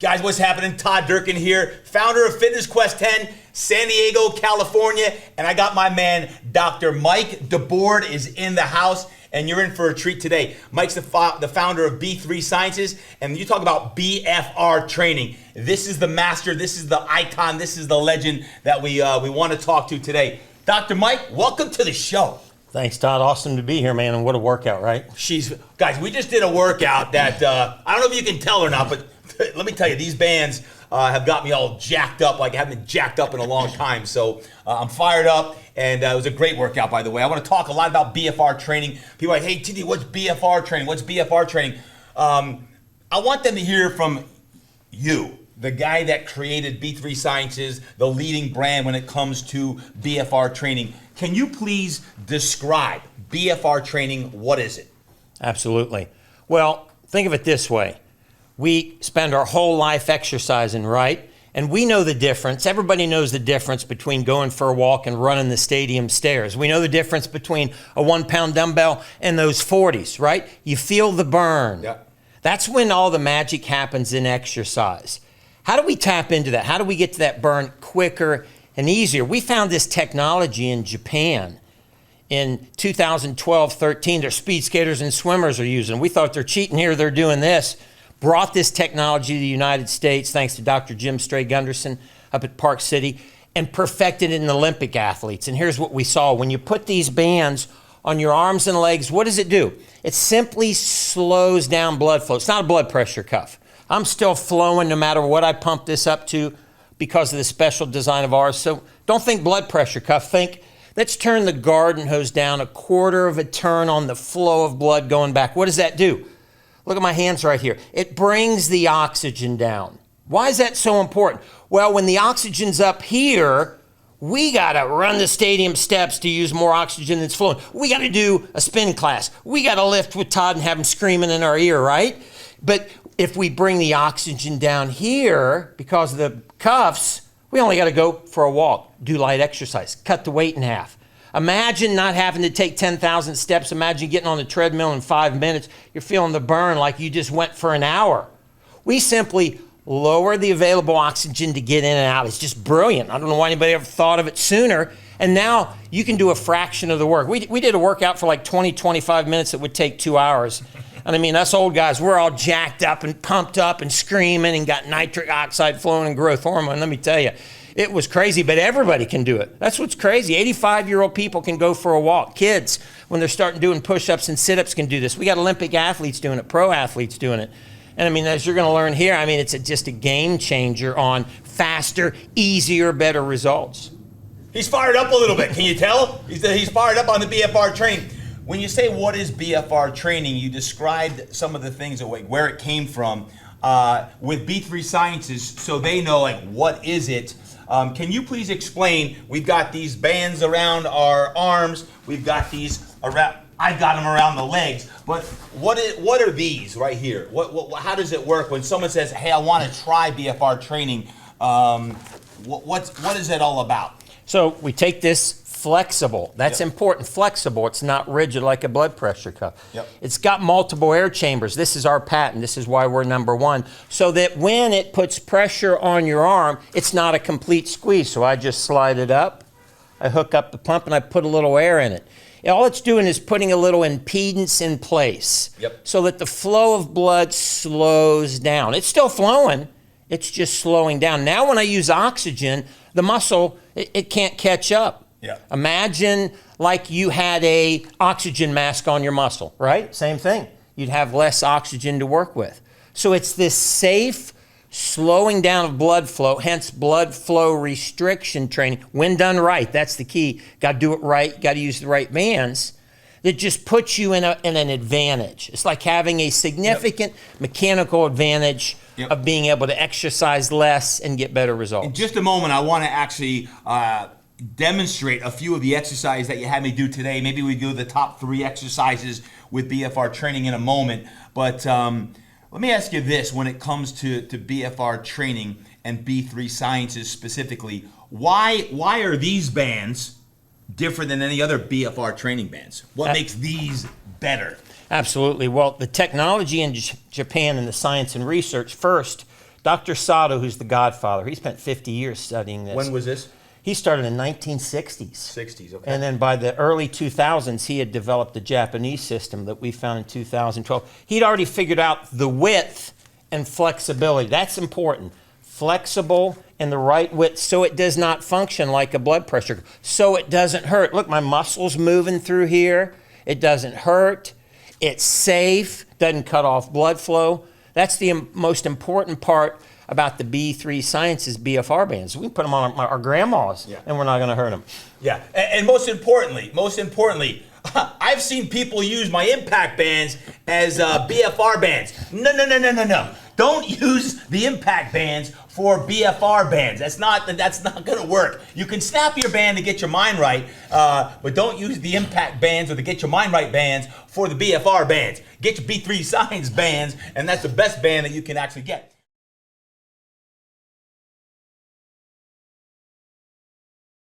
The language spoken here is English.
Guys, what's happening? Todd Durkin here, founder of Fitness Quest 10, San Diego, California, and I got my man, Dr. Mike DeBord is in the house, and you're in for a treat today. Mike's the founder of B3 Sciences, and you talk about BFR training. This is the master, this is the icon, this is the legend that we want to talk to today. Dr. Mike, welcome to the show. Thanks, Todd. Awesome to be here, man, and what a workout, right? Guys, we just did a workout that, I don't know if you can tell or not, but let me tell you, these bands have got me all jacked up like I haven't been jacked up in a long time. So I'm fired up, and it was a great workout, by the way. I want to talk a lot about BFR training. People are like, hey, TD, what's BFR training? What's BFR training? I want them to hear from you, the guy that created B3 Sciences, the leading brand when it comes to BFR training. Can you please describe BFR training? What is it? Absolutely. Well, think of it this way. We spend our whole life exercising, right? And we know the difference. Everybody knows the difference between going for a walk and running the stadium stairs. We know the difference between a 1-pound dumbbell and those 40s, right? You feel the burn. Yeah. That's when all the magic happens in exercise. How do we tap into that? How do we get to that burn quicker and easier? We found this technology in Japan. In 2012-13, their speed skaters and swimmers are using it. We thought they're cheating here, they're doing this. Brought this technology to the United States thanks to Dr. Jim Stray-Gunderson up at Park City and perfected it in Olympic athletes. And here's what we saw. When you put these bands on your arms and legs, what does it do? It simply slows down blood flow. It's not a blood pressure cuff. I'm still flowing no matter what I pump this up to because of the special design of ours. So don't think blood pressure cuff. Think, let's turn the garden hose down a quarter of a turn on the flow of blood going back. What does that do? Look at my hands right here. It brings the oxygen down. Why is that so important? Well, when the oxygen's up here, we got to run the stadium steps to use more oxygen that's flowing. We got to do a spin class. We got to lift with Todd and have him screaming in our ear, right? But if we bring the oxygen down here, because of the cuffs, we only got to go for a walk, do light exercise, cut the weight in half. Imagine not having to take 10,000 steps. Imagine getting on the treadmill in 5 minutes. You're feeling the burn like you just went for an hour. We simply lower the available oxygen to get in and out. It's just brilliant. I don't know why anybody ever thought of it sooner. And now you can do a fraction of the work. We did a workout for like 20, 25 minutes that would take 2 hours. And I mean, us old guys, we're all jacked up and pumped up and screaming and got nitric oxide flowing and growth hormone. Let me tell you. It was crazy, but everybody can do it. That's what's crazy. 85-year-old people can go for a walk. Kids, when they're starting doing push-ups and sit-ups, can do this. We got Olympic athletes doing it, pro athletes doing it. And I mean, as you're going to learn here, I mean, it's just a game changer on faster, easier, better results. He's fired up a little bit. Can you tell? He's fired up on the BFR training. When you say what is BFR training, you described some of the things, where it came from with B3 Sciences, so they know, like, what is it? Can you please explain? We've got these bands around our arms. We've got these around. I've got them around the legs. But what are these right here? How does it work when someone says, "Hey, I want to try BFR training"? What is it all about? So we take this flexible. That's important. Flexible. It's not rigid like a blood pressure cuff. Yep. It's got multiple air chambers. This is our patent. This is why we're #1. So that when it puts pressure on your arm, it's not a complete squeeze. So I just slide it up. I hook up the pump and I put a little air in it. All it's doing is putting a little impedance in place. Yep. So that the flow of blood slows down. It's still flowing. It's just slowing down. Now when I use oxygen, the muscle, it can't catch up. Yeah. Imagine like you had a oxygen mask on your muscle, right? Same thing. You'd have less oxygen to work with. So it's this safe slowing down of blood flow, hence blood flow restriction training. When done right, that's the key. Got to do it right, got to use the right bands. That just puts you in an advantage. It's like having a significant mechanical advantage of being able to exercise less and get better results. In just a moment, I want to actually demonstrate a few of the exercises that you had me do today. Maybe we do the top 3 exercises with BFR training in a moment. But let me ask you this: when it comes to BFR training and B3 Sciences specifically, why are these bands different than any other BFR training bands? What makes these better? Absolutely. Well, the technology in Japan and the science and research first Dr. Sato, who's the godfather, he spent 50 years studying this. When was this? He started in 1960s. 60s, okay. And then by the early 2000s, he had developed the Japanese system that we found in 2012. He'd already figured out the width and flexibility. That's important. Flexible and the right width so it does not function like a blood pressure, so it doesn't hurt. Look, my muscle's moving through here. It doesn't hurt. It's safe, doesn't cut off blood flow. That's the most important part about the B3 Sciences BFR bands. We can put them on our grandmas, and we're not going to hurt them. Yeah, and most importantly, I've seen people use my impact bands as BFR bands. No. Don't use the impact bands for BFR bands. That's not going to work. You can snap your band to get your mind right, but don't use the impact bands or the get your mind right bands for the BFR bands. Get your B3 Science bands, and that's the best band that you can actually get.